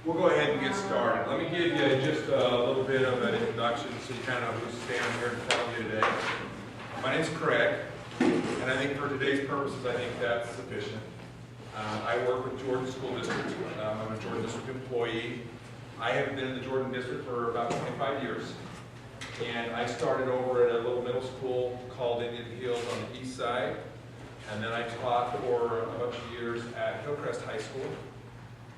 We'll go ahead and get started. Let me give you just a little bit of an introduction so you kind of know who's standing here in front of you today. My name's Craig, and I think for today's purposes, I think that's sufficient. I work with Jordan School District. I'm a Jordan District employee. I have been in the Jordan District for about 25 years, and I started over at a little middle school called Indian Hills on the east side, and then I taught for a bunch of years at Hillcrest High School.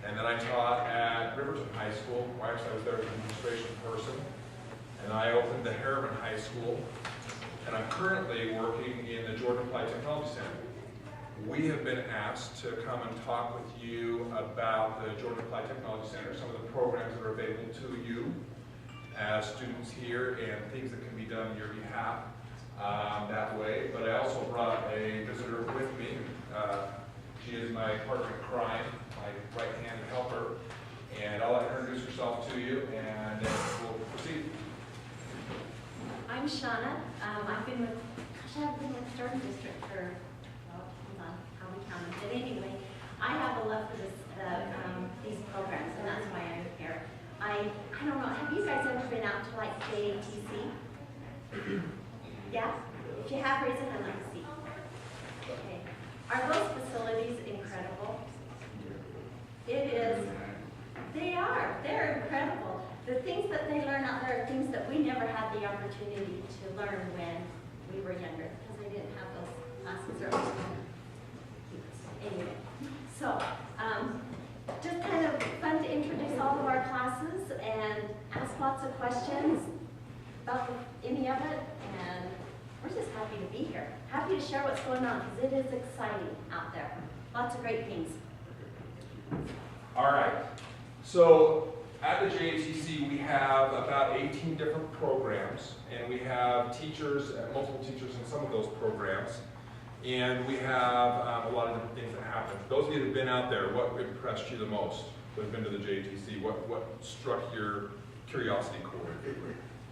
And then I taught at Riverton High School. Well, actually, I was there as an administration person. And I opened the Harriman High School. And I'm currently working in the Jordan Applied Technology Center. We have been asked to come and talk with you about the Jordan Applied Technology Center, some of the programs that are available to you as students here, and things that can be done on your behalf that way. But I also brought a visitor with me. She is my partner in crime, my right-hand helper, and I'll let her introduce herself to you, and then we'll proceed. I'm Shauna. I've been with the Jordan District for, well, hold on, how we count them. But anyway, I have a love for these programs, and that's why I'm here. I don't know, have you guys ever been out to like Jatc? Yeah? If you have, raise your hand, let me see. Okay. Are those facilities incredible? It is. They are. They're incredible. The things that they learn out there are things that we never had the opportunity to learn when we were younger, because they didn't have those classes early. Anyway, so just kind of fun to introduce all of our classes and ask lots of questions about any of it, and we're just happy to be here. Happy to share what's going on, because it is exciting out there. Lots of great things. All right. So at the JATC, we have about 18 different programs, and we have teachers, multiple teachers in some of those programs, and we have a lot of different things that happen. Those of you that have been out there, what impressed you the most that have been to the JATC? What struck your curiosity chord?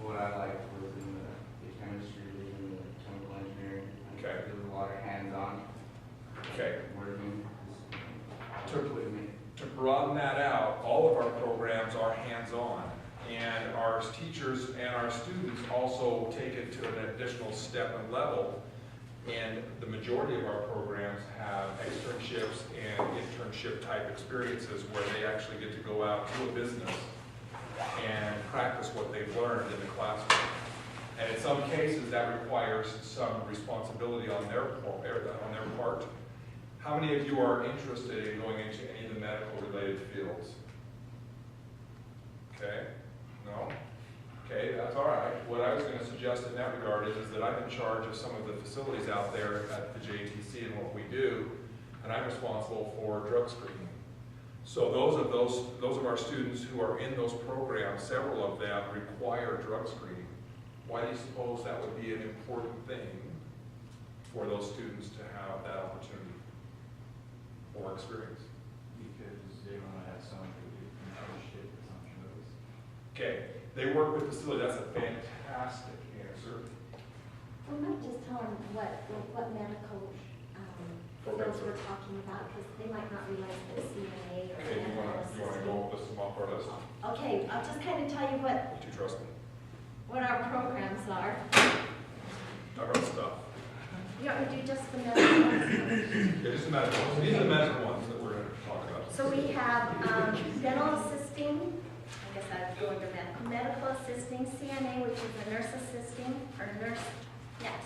What I liked was in the chemistry, in the chemical engineering. Okay. There was a lot of hands-on. Okay. Working. To broaden that out, all of our programs are hands-on, and our teachers and our students also take it to an additional step and level, and the majority of our programs have externships and internship type experiences where they actually get to go out to a business and practice what they've learned in the classroom. And in some cases that requires some responsibility on their part. How many of you are interested in going into any of the medical related fields? Okay, no? Okay, that's all right. What I was going to suggest in that regard is that I'm in charge of some of the facilities out there at the JATC and what we do, and I'm responsible for drug screening. So those of our students who are in those programs, several of them require drug screening. Why do you suppose that would be an important thing for those students to have that opportunity or experience? Because they want to have someone who do internship or something like this. Okay, they work with facility. That's a fantastic answer. We might just tell them what medical fields we're talking about, because they might not realize that CNA or Okay, you want to go list them off our list? Okay, I'll just kind of tell you Would you trust me? what our programs are. Talk about stuff. You want me to do just the medical ones? Yeah, just the medical ones. These are the medical ones that we're going to talk about. So we have dental assisting, I guess I'd go into medical assisting, CNA, which is a nurse assisting, or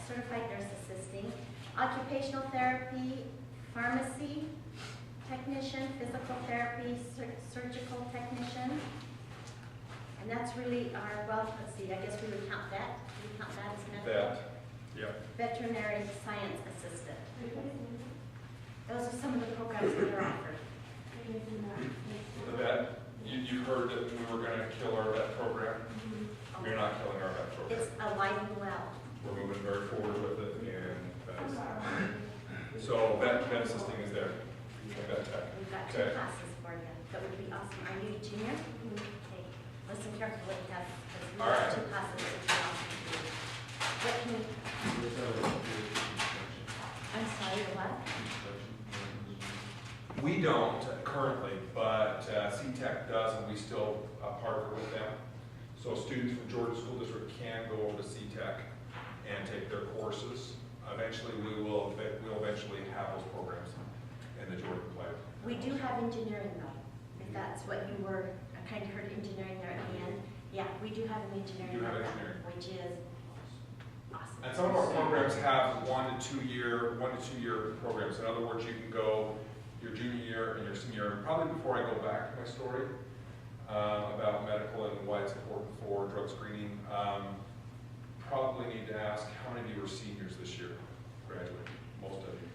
certified nurse assisting, occupational therapy, pharmacy technician, physical therapy, surgical technician, and that's really our, well, let's see, I guess we would count that. We count that as medical. Yeah. Veterinary science assistant. Those are some of the programs that are offered. The vet, you heard that we were going to kill our vet program. We're not killing our vet program. It's alive and well. We're moving very forward with it, and so vet assisting is there. Vet tech. We've got Okay. 2 classes for you. That would be awesome. Are you a junior? Okay. Listen carefully, because we've All got right. 2 classes that would be awesome for you. What can we, I'm sorry, what? We don't. currently, but Jatc does, and we still partner with them. So students from Jordan School District can go over to Jatc and take their courses. Eventually, we'll eventually have those programs in the Jordan Play. We do have engineering though, if that's what you were, I kind of heard engineering there at the end. Yeah, we do have an engineering You have program, engineering. which is awesome. And some of our programs have 1 to 2 year programs. In other words, you can go your junior year and your senior year. Probably before I go back to my story about medical and why it's important for drug screening, probably need to ask how many of you are seniors this year, graduating? Most of you.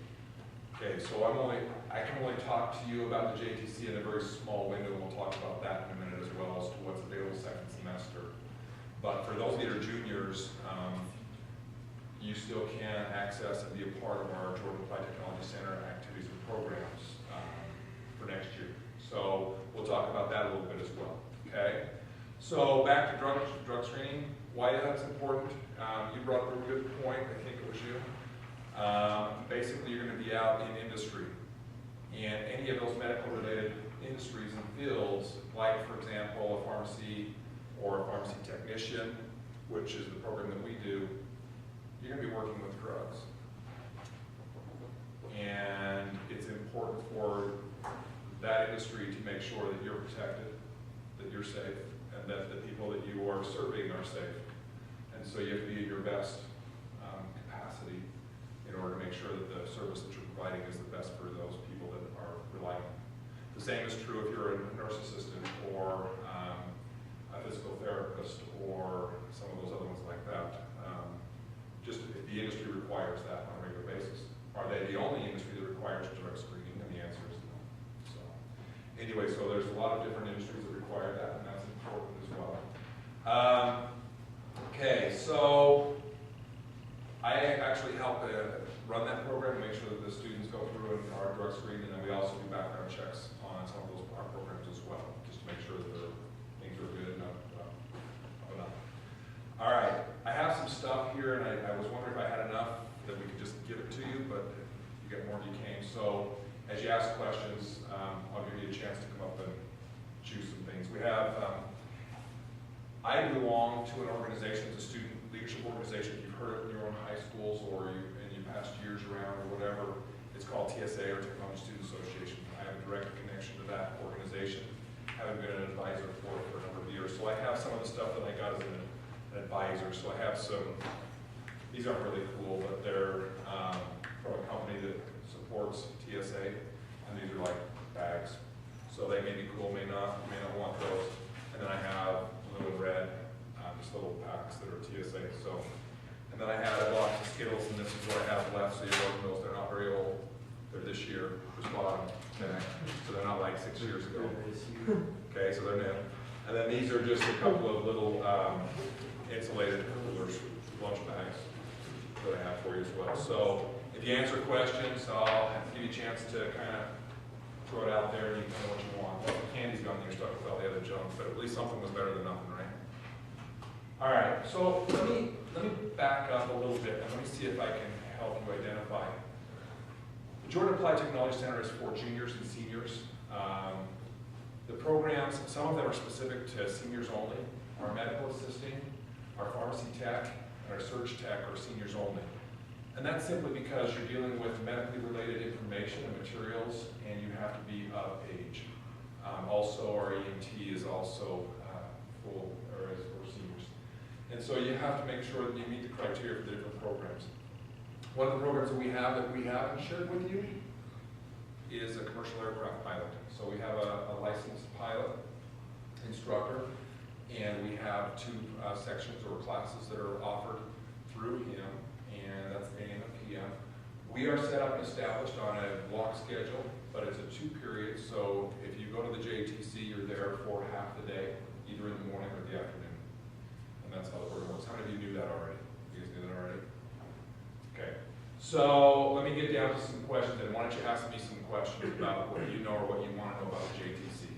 Okay, so I can only talk to you about the JTC in a very small window, and we'll talk about that in a minute as well as to what's available second semester. But for those that are juniors, you still can access and be a part of our Jordan Applied Technology Center activities and programs for next year. So we'll talk about that a little bit as well, okay? So back to drug screening, why that's important. You brought up a good point, I think it was you. Basically, you're going to be out in industry. And any of those medical-related industries and fields, like, for example, a pharmacy or a pharmacy technician, which is the program that we do, you're going to be working with drugs. And it's important for that industry to make sure that you're protected, that you're safe, and that the people that you are serving are safe. And so you have to be at your best capacity in order to make sure that the service that you're providing is the best for those people that are relying on. The same is true if you're a nurse assistant or a physical therapist or some of those other ones like that. Just if the industry requires that on a regular basis. Are they the only industry that requires drug screening? And the answer is no. So anyway, so there's a lot of different industries that require that, and that's important as well. Okay, so I actually help run that program, make sure that the students go through and are drug screened, and then we also do background checks on some of those our programs as well, just to make sure that things are good and up and up. All right, I have some stuff here, and I was wondering if I had enough that we could just give it to you, but if you get more, you came. So as you ask questions, I'll give you a chance to come up and choose some things. We have, I belong to an organization, it's a student leadership organization. You've heard it in your own high schools or in your past years around or whatever. It's called TSA, or Technology Student Association. I have a direct connection to that organization, having been an advisor for it for a number of years. So I have some of the stuff that I got as an advisor. So I have some, these aren't really cool, but they're from a company that supports TSA, and these are like bags. So they may be cool, may not. You may not want those. And then I have blue and red, just little packs that are TSA. So, and then I had a box of Skittles, and this is what I have left. So you're working those. They're not very old. They're this year, just bought them. So they're not like 6 years ago. Okay, so they're new. And then these are just a couple of little insulated coolers, lunch bags that I have for you as well. So if you answer questions, I'll give you a chance to kind of throw it out there and you know what you want. Well, the candy's gone, you're stuck with all the other junk, but at least something was better than nothing, right? All right, so let me back up a little bit and let me see if I can help you identify. The Jordan Applied Technology Center is for juniors and seniors. The programs, some of them are specific to seniors only. Our medical assisting, our pharmacy tech, and our surge tech are seniors only. And that's simply because you're dealing with medically related information and materials, and you have to be of age. Also, our EMT is also full, or is for seniors. And so you have to make sure that you meet the criteria for the different programs. One of the programs that we haven't shared with you is a commercial aircraft pilot. So we have a licensed pilot instructor, and we have 2 sections or classes that are offered through him, and that's AM and PM. We are set up and established on a block schedule, but it's a 2 period, so if you go to the JTC, you're there for half the day, either in the morning or the afternoon. And that's how the program works. How many of you knew that already? You guys knew that already? Okay. So let me get down to some questions, and why don't you ask me some questions about what you know or what you want to know about the JTC.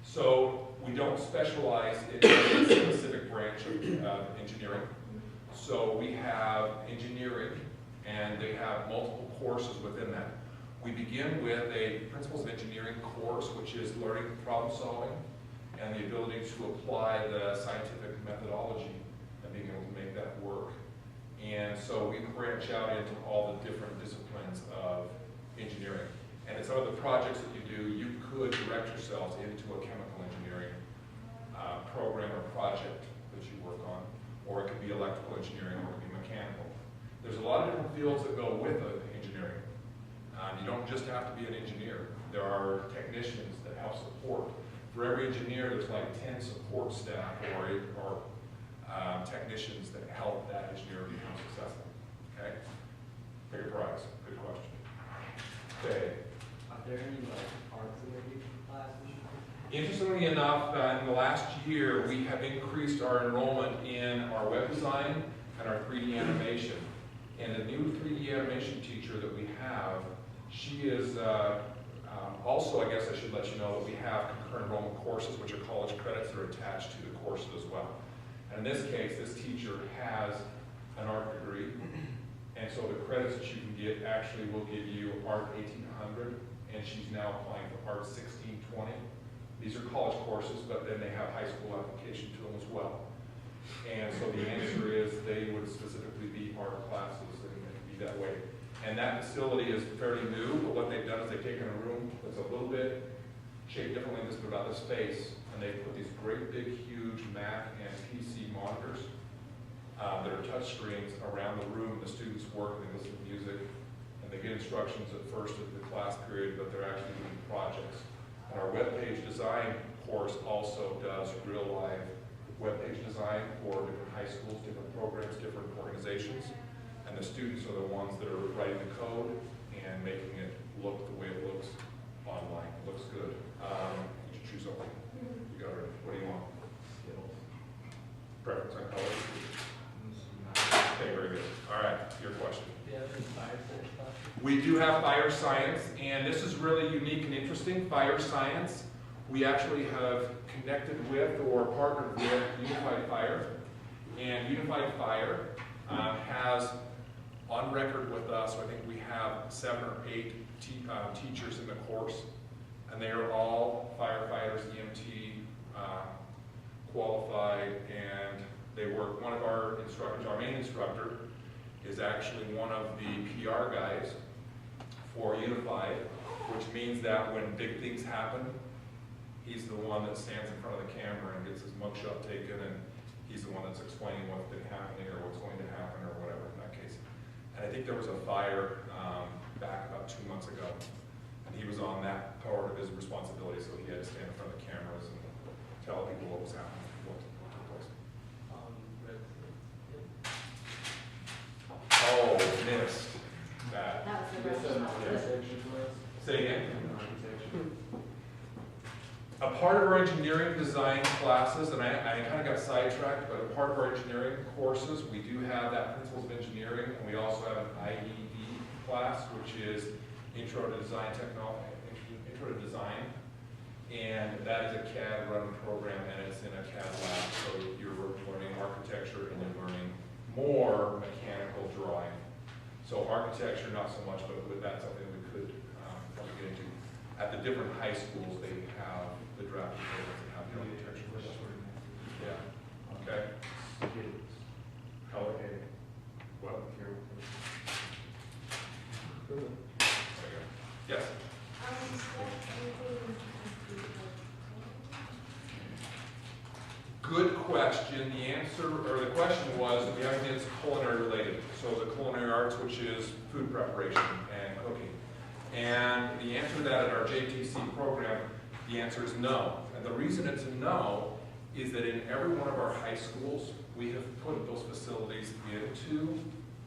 So we don't specialize in a specific branch of engineering. So we have engineering, and they have multiple courses within that. We begin with a Principles of Engineering course, which is learning problem solving and the ability to apply the scientific methodology and being able to make that work. And so we branch out into all the different disciplines of engineering. And in some of the projects that you do, you could direct yourselves into a chemical engineering program or project that you work on, or it could be electrical engineering, or it could be mechanical. There's a lot of different fields that go with engineering. You don't just have to be an engineer. There are technicians that help support. For every engineer, there's like 10 support staff or technicians that help that engineer become successful. Okay? Pick a prize. Good question. Okay. Are there any like arts related classes? Interestingly enough, in the last year, we have increased our enrollment in our web design and our 3D animation. And the new 3D animation teacher that we have, she is also, I guess I should let you know that we have concurrent enrollment courses, which are college credits that are attached to the courses as well. And in this case, this teacher has an art degree, and so the credits that you can get actually will give you Art 1800, and she's now applying for Art 1620. These are college courses, but then they have high school application to them as well. And so the answer is they would specifically be art classes, and it would be that way. And that facility is fairly new, but what they've done is they've taken a room that's a little bit shaped differently than this, but about this space, and they've put these great big huge Mac and PC monitors that are touch screens around the room. The students work and they listen to music, and they get instructions at first of the class period, but they're actually doing projects. And our web page design course also does real live web page design for different high schools, different programs, different organizations. And the students are the ones that are writing the code and making it look the way it looks online. It looks good. Did you choose something? You got it. What do you want? Skills. Preference on color? Okay, very good. All right, your question. Yeah, fire science classes. We do have fire science, and this is really unique and interesting. Fire science, we actually have connected with or partnered with Unified Fire. And Unified Fire has on record with us, so I think we have 7 or 8 teachers in the course, and they are all firefighters, EMT qualified, and they work. One of our instructors, our main instructor, is actually one of the PR guys for Unified, which means that when big things happen, he's the one that stands in front of the camera and gets his mugshot taken, and he's the one that's explaining what's been happening or what's going to happen or whatever in that case. And I think there was a fire back about 2 months ago, and he was on that part of his responsibility, so he had to stand in front of the cameras and tell people what was happening, what took place. Oh, missed that. That was the Yes, rest. architecture class. Say again. Architecture. A part of our engineering design classes, and I kind of got sidetracked, but a part of our engineering courses, we do have that Principles of Engineering, and we also have an IED class, which is Intro to Design Technology, Intro to Design, and that is a CAD run program, and it's in a CAD lab, so you're learning architecture and you're learning more mechanical drawing. So architecture, not so much, but that's something we could probably get into. At the different high schools, they have the drafting programs that have the architecture. Yeah. Okay. Color. What? There you go. Yes. Good question. The answer, or the question was, we have anything that's culinary related. So the culinary arts, which is food preparation and cooking. And the answer to that at our JTC program, the answer is no. And the reason it's a no is that in every one of our high schools, we have put those facilities into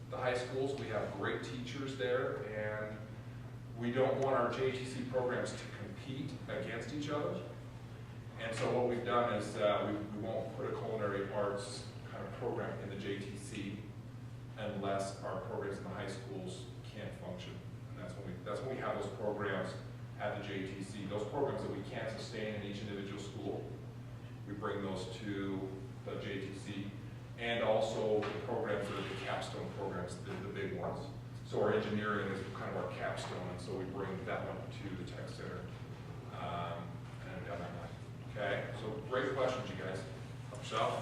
the high schools. We have great teachers there, and we don't want our JTC programs to compete against each other. And so what we've done is we won't put a culinary arts kind of program in the JTC unless our programs in the high schools can't function. And that's when we have those programs at the JTC. Those programs that we can't sustain in each individual school, we bring those to the JTC. And also the programs that are the capstone programs, the big ones. So our engineering is kind of our capstone, and so we bring that one to the tech center and down that line. Okay, so great questions, you guys. Michelle?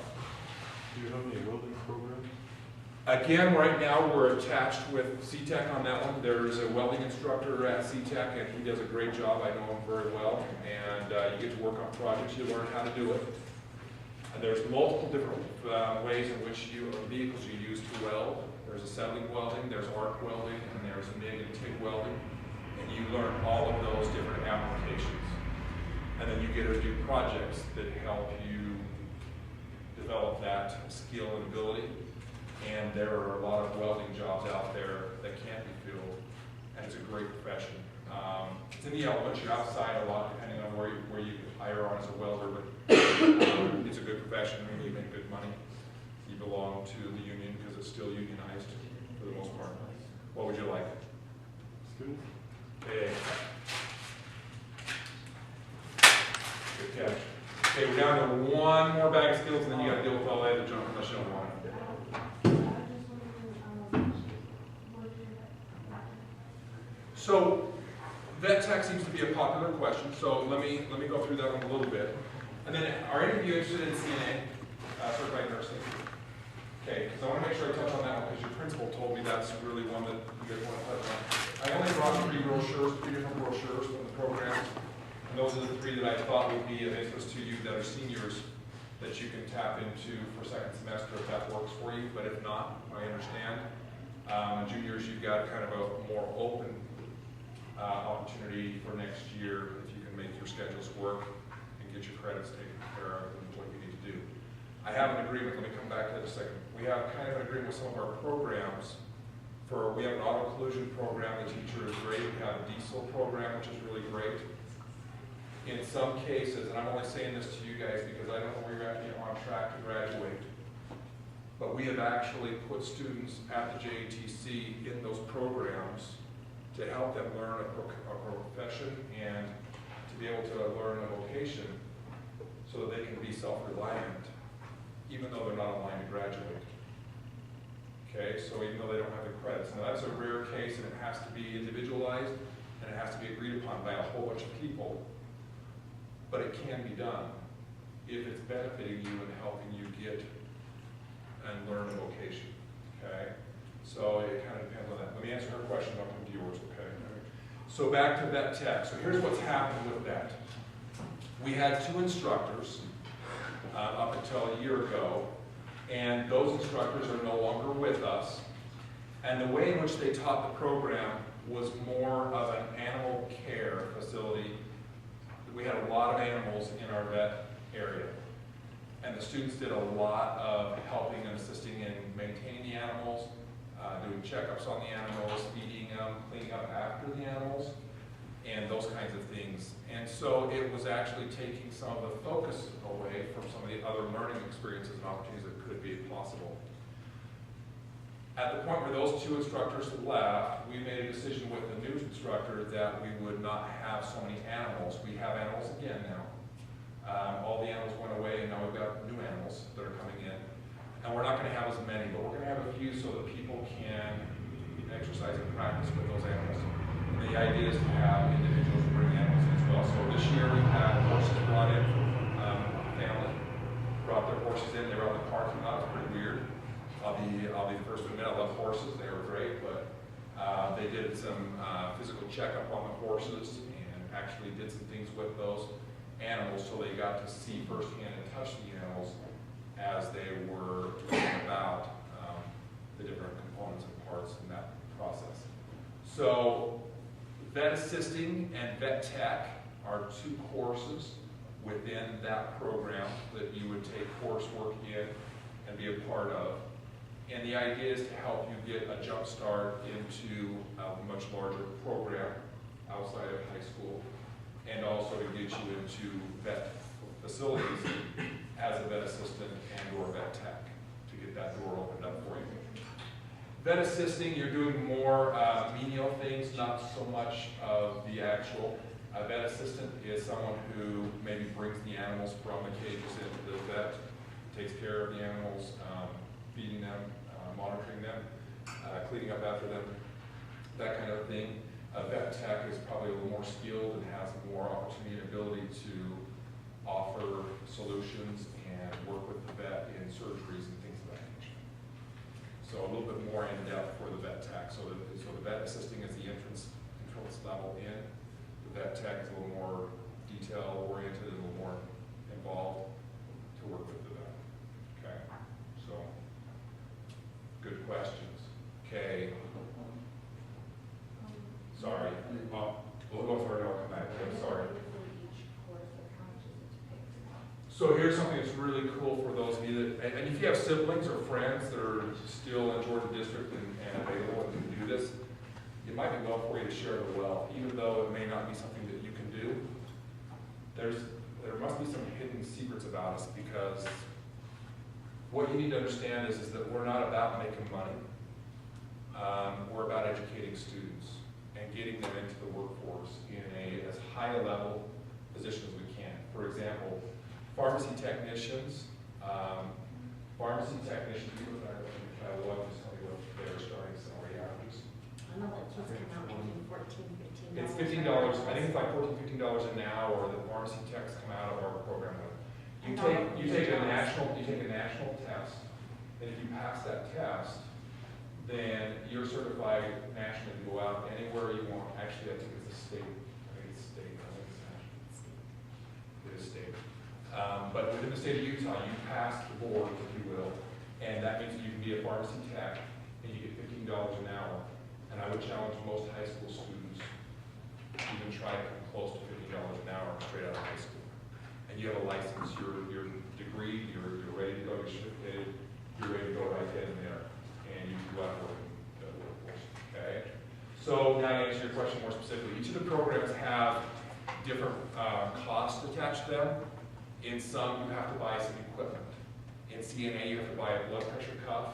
Do you have any welding programs? Again, right now we're attached with Jatc on that one. There's a welding instructor at Jatc, and he does a great job. I know him very well, and you get to work on projects. You learn how to do it. And there's multiple different ways in which vehicles you use to weld. There's acetylene welding, there's arc welding, and there's MIG and TIG welding. And you learn all of those different applications. And then you get to do projects that help you develop that skill and ability. And there are a lot of welding jobs out there that can't be filled, and it's a great profession. It's in the elements, you're outside a lot depending on where you hire on as a welder, but it's a good profession and you make good money. You belong to the union because it's still unionized for the most part. What would you like? Students? Okay. Good catch. Okay, we're down to one more bag of skills and then you gotta deal with all that other junk unless you don't want it. So, vet tech seems to be a popular question, so let me go through that one a little bit. And then, are any of you interested in CNA, certified nursing? Okay, because I want to make sure I touch on that one because your principal told me that's really one that you guys want to touch on. I only brought three different brochures from the programs, and those are the three that I thought would be of interest to you that are seniors that you can tap into for second semester if that works for you, but if not, I understand. Juniors, you've got kind of a more open opportunity for next year if you can make your schedules work and get your credits taken care of and what you need to do. I have an agreement, let me come back to that in a second. We have kind of an agreement with some of our programs. We have an auto collision program, the teacher is great. We have a diesel program, which is really great. In some cases, and I'm only saying this to you guys because I don't know where you're at, on track to graduate, but we have actually put students at the JATC in those programs to help them learn a profession and to be able to learn a vocation so that they can be self-reliant, even though they're not online to graduate. Okay, so even though they don't have the credits. Now that's a rare case and it has to be individualized and it has to be agreed upon by a whole bunch of people, but it can be done if it's benefiting you and helping you get and learn a vocation, okay? So it kind of depends on that. Let me answer her question, I'll come to yours, okay? So back to vet tech. So here's what's happened with that. We had 2 instructors up until a year ago, and those instructors are no longer with us. And the way in which they taught the program was more of an animal care facility. We had a lot of animals in our vet area. And the students did a lot of helping and assisting in maintaining the animals, doing checkups on the animals, feeding them, cleaning up after the animals, and those kinds of things. And so it was actually taking some of the focus away from some of the other learning experiences and opportunities that could be possible. At the point where those 2 instructors left, we made a decision with the new instructor that we would not have so many animals. We have animals again now. All the animals went away and now we've got new animals that are coming in. And we're not going to have as many, but we're going to have a few so that people can exercise and practice with those animals. And the idea is to have individuals bring animals in as well. So this year we've had horses brought in from family, brought their horses in, they were out in the parking lot, it's pretty weird. I'll be the first to admit I love horses, they were great, but they did some physical checkup on the horses and actually did some things with those animals so they got to see firsthand and touch the animals as they were learning about the different components and parts in that process. So vet assisting and vet tech are 2 courses within that program that you would take coursework in and be a part of. And the idea is to help you get a jump start into a much larger program outside of high school, and also to get you into vet facilities as a vet assistant and or vet tech to get that door opened up for you. Vet assisting, you're doing more menial things, not so much of the actual. A vet assistant is someone who maybe brings the animals from the cages into the vet, takes care of the animals, feeding them, monitoring them, cleaning up after them. that kind of thing. A vet tech is probably a little more skilled and has more opportunity and ability to offer solutions and work with the vet in surgeries and things of that nature. So a little bit more in depth for the vet tech. So the vet assisting is the entrance level in. The vet tech is a little more detail oriented, a little more involved to work with the vet. Okay, so good questions. Okay. Sorry. We'll go through it. I'll come back to it. Sorry. So here's something that's really cool for those of you that, and if you have siblings or friends that are still in Georgia District and available and can do this, it might be well for you to share the wealth, even though it may not be something that you can do. There must be some hidden secrets about us, because what you need to understand is that we're not about making money. We're about educating students and getting them into the workforce in as high a level position as we can. For example, pharmacy technicians, people that are looking at catalog, just tell me what their starting salary averages. I know that kids come out making $14, $15. It's $15, I think it's like $14, $15 an hour that pharmacy techs come out of our program with. You take a national test, and if you pass that test, then you're certified nationally to go out anywhere you want. Actually, I think it's a state. I think it's national. It is state. But within the state of Utah, you pass the board, if you will, and that means that you can be a pharmacy tech, and you get $15 an hour. And I would challenge most high school students to even try to come close to $15 an hour straight out of high school. And you have a license, you're degreed, you're ready to go, you're certificated, you're ready to go right then and there. And you can go out and work in the workforce, okay? So now to answer your question more specifically, each of the programs have different costs attached to them. In some, you have to buy some equipment. In CNA, you have to buy a blood pressure cuff.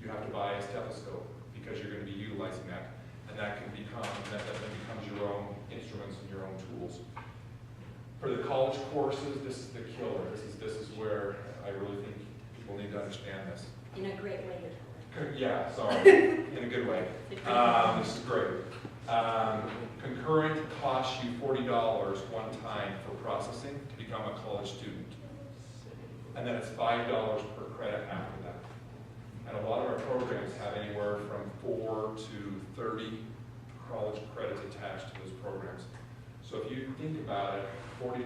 You have to buy a stethoscope, because you're going to be utilizing that. And that then becomes your own instruments and your own tools. For the college courses, this is the killer. This is where I really think people need to understand this. In a great way. Yeah, sorry, in a good way. This is great. Concurrent costs you $40 one time for processing to become a college student. And then it's $5 per credit after that. And a lot of our programs have anywhere from 4 to 30 college credits attached to those programs. So if you think about it, $40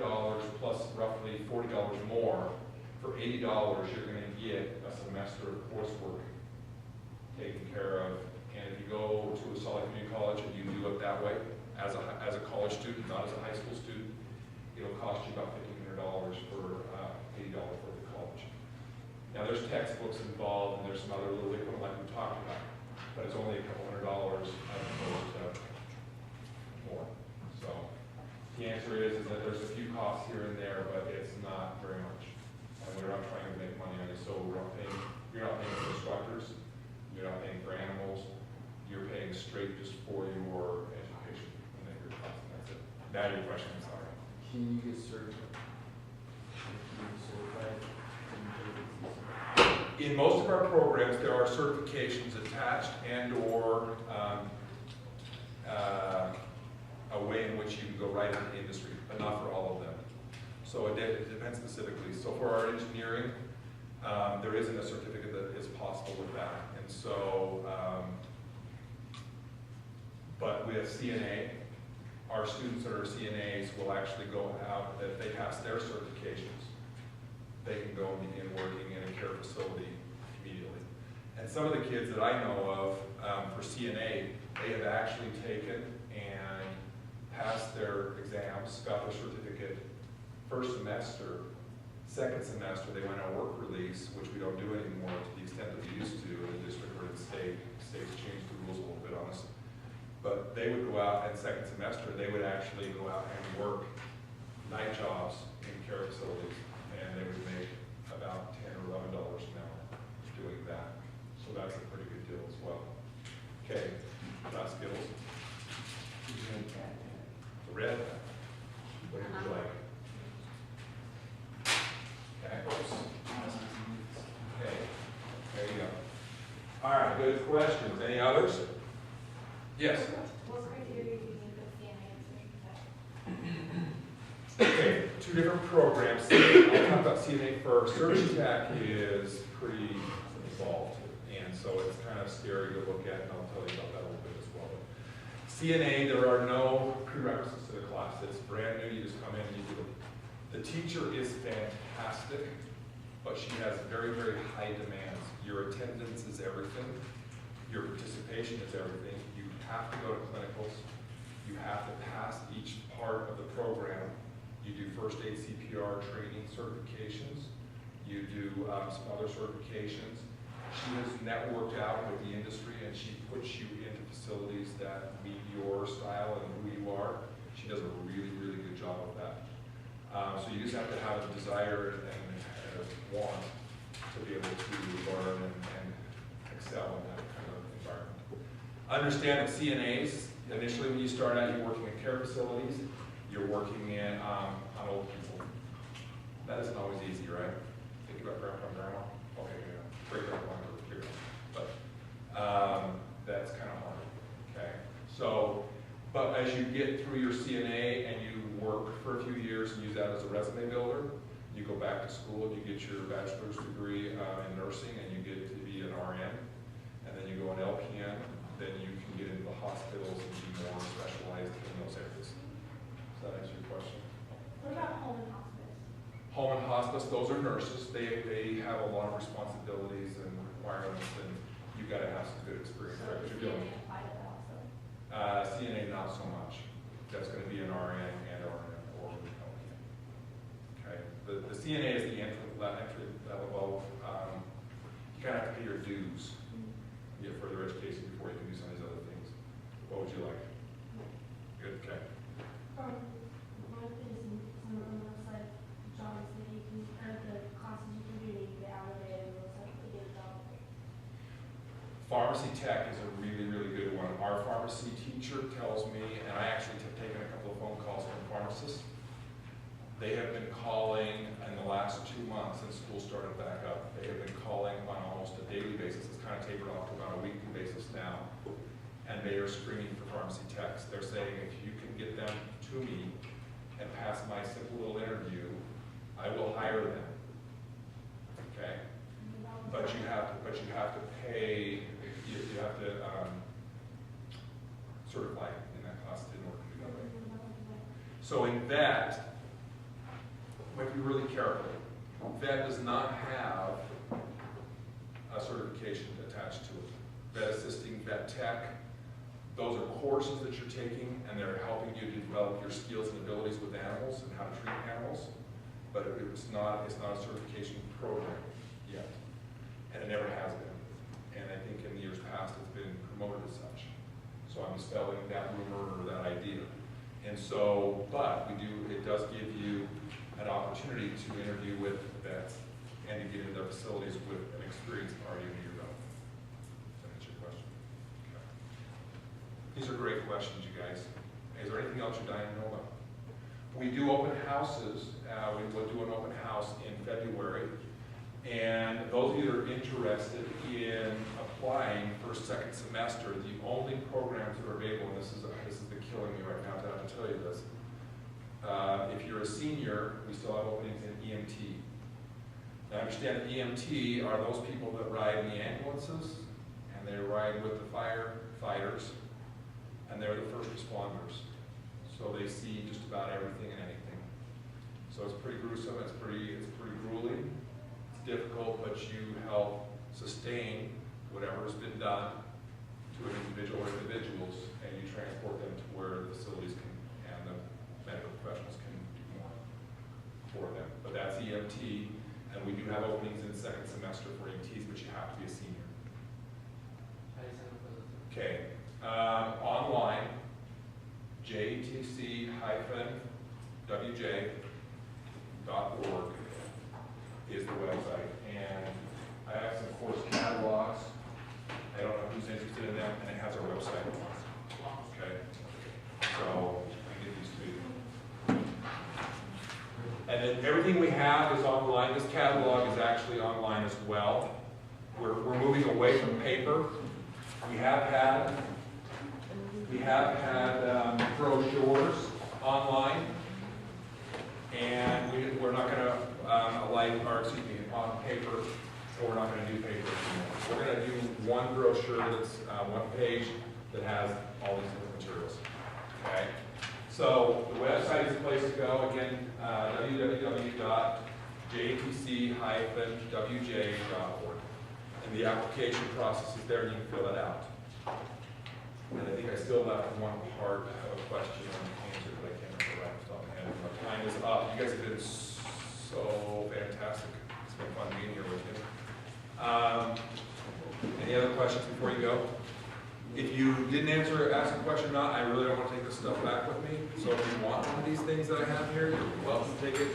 plus roughly $40 more, for $80 you're going to get a semester of coursework taken care of. And if you go to a solid community college and you do it that way, as a college student, not as a high school student, it'll cost you about $1,500 for $80 worth of college. Now there's textbooks involved, and there's some other little equipment like we talked about, but it's only a couple $100 as opposed to more. So the answer is that there's a few costs here and there, but it's not very much. And we're not trying to make money on it, so you're not paying for instructors, you're not paying for animals, you're paying straight just for your education and then your cost, and that's it. Now your question, I'm sorry. Can you get certified? In most of our programs, there are certifications attached and or a way in which you can go right into the industry, but not for all of them. So it depends specifically. So for our engineering, there isn't a certificate that is possible with that. And so, but with CNA, our students that are CNAs will actually go out, if they pass their certifications, they can go and begin working in a care facility immediately. And some of the kids that I know of for CNA, they have actually taken and passed their exams, got their certificate first semester. Second semester, they went on work release, which we don't do anymore to the extent that we used to in the district or in the state. States changed the rules a little bit on us. But they would go out, and second semester, they would actually go out and work night jobs in care facilities, and they would make about $10 or $11 an hour doing that. So that's a pretty good deal as well. Okay, last skills. The red. What would you like? Okay, there you go. All right, good questions. Any others? Yes. What criteria do you need for CNA and Surgeon Tech? Okay, two different programs. I'll talk about CNA first. Surgeon Tech is pretty involved, and so it's kind of scary to look at, and I'll tell you about that a little bit as well. CNA, there are no prerequisites to the class. It's brand new. You just come in and you do it. The teacher is fantastic, but she has very, very high demands. Your attendance is everything. Your participation is everything. You have to go to clinicals. You have to pass each part of the program. You do first aid CPR training certifications. You do some other certifications. She has networked out with the industry, and she puts you into facilities that meet your style and who you are. She does a really, really good job of that. So you just have to have a desire and a want to be able to learn and excel in that kind of environment. Understand that CNAs, initially when you start out, you're working in care facilities, you're working in on old people. That isn't always easy, right? Think about grandpa and grandma. Okay, yeah, great grandma, but that's kind of hard. Okay, so. But as you get through your CNA and you work for a few years and use that as a resume builder, you go back to school and you get your bachelor's degree in nursing and you get to be an RN, and then you go an LPN, then you can get into the hospitals and be more specialized in those areas. Does that answer your question? What about home and hospice? Home and hospice, those are nurses. They have a lot of responsibilities and requirements, and you've got to have some good experience. So Right? does What you're doing. CNA apply to that also? CNA, not so much. That's going to be an RN and RN or an LPN. Okay. The CNA is the entry level. You kind of have to pay your dues to get further education before you can do some of these other things. What would you like? Good. Okay. One of the things some of the website jobs that you can, or the classes you can do, that you get out of it, and it looks like to get a job. Pharmacy tech is a really, really good one. Our pharmacy teacher tells me, and I actually have taken a couple of phone calls from pharmacists. They have been calling in the last 2 months since school started back up. They have been calling on almost a daily basis. It's kind of tapered off to about a weekly basis now. And they are screening for pharmacy techs. They're saying if you can get them to me and pass my simple little interview, I will hire them. Okay? But you have to pay. You have to certify in that class. It didn't work to do that way. So in vet, we have to be really careful. Vet does not have a certification attached to it. Vet assisting, vet tech, those are courses that you're taking, and they're helping you to develop your skills and abilities with animals and how to treat animals. But it's not a certification program yet, and it never has been. And I think in the years past it's been promoted as such. So I'm dispelling that rumor or that idea. And so, but it does give you an opportunity to interview with vets and to get into their facilities with an experience already under your belt. Does that answer your question? Okay. These are great questions, you guys. Is there anything else you're dying to know about? We do open houses. We will do an open house in February. And those of you that are interested in applying for second semester, the only programs that are available, and this is the killing me right now to have to tell you this. If you're a senior, we still have openings in EMT. Now understand that EMT are those people that ride in the ambulances, and they ride with the firefighters, and they're the first responders. So they see just about everything and anything. So it's pretty gruesome, it's pretty grueling. Difficult, but you help sustain whatever has been done to an individual or individuals, and you transport them to where the facilities can and the medical professionals can do more for them. But that's EMT, and we do have openings in second semester for EMTs, but you have to be a senior. Okay, online, jtc-wj.org is the website, and I have some course catalogs. I don't know who's interested in them, and it has our website. Okay, so I get these to you. And then everything we have is online. This catalog is actually online as well. We're moving away from paper. We have had have had brochures online, and we're not going to on paper, or we're not going to do paper anymore. We're going to do one brochure that's one page that has all these different materials. Okay? So the website is the place to go. Again, www.jtc-wj.org. And the application process is there, and you can fill that out. And I think I still left one part of a question unanswered, but I can't remember right off the top of my head. My time is up. You guys have been so fantastic. It's been fun being here with you. Any other questions before you go? If you didn't ask a question or not, I really don't want to take this stuff back with me. So if you want one of these things that I have here, you're welcome to take it.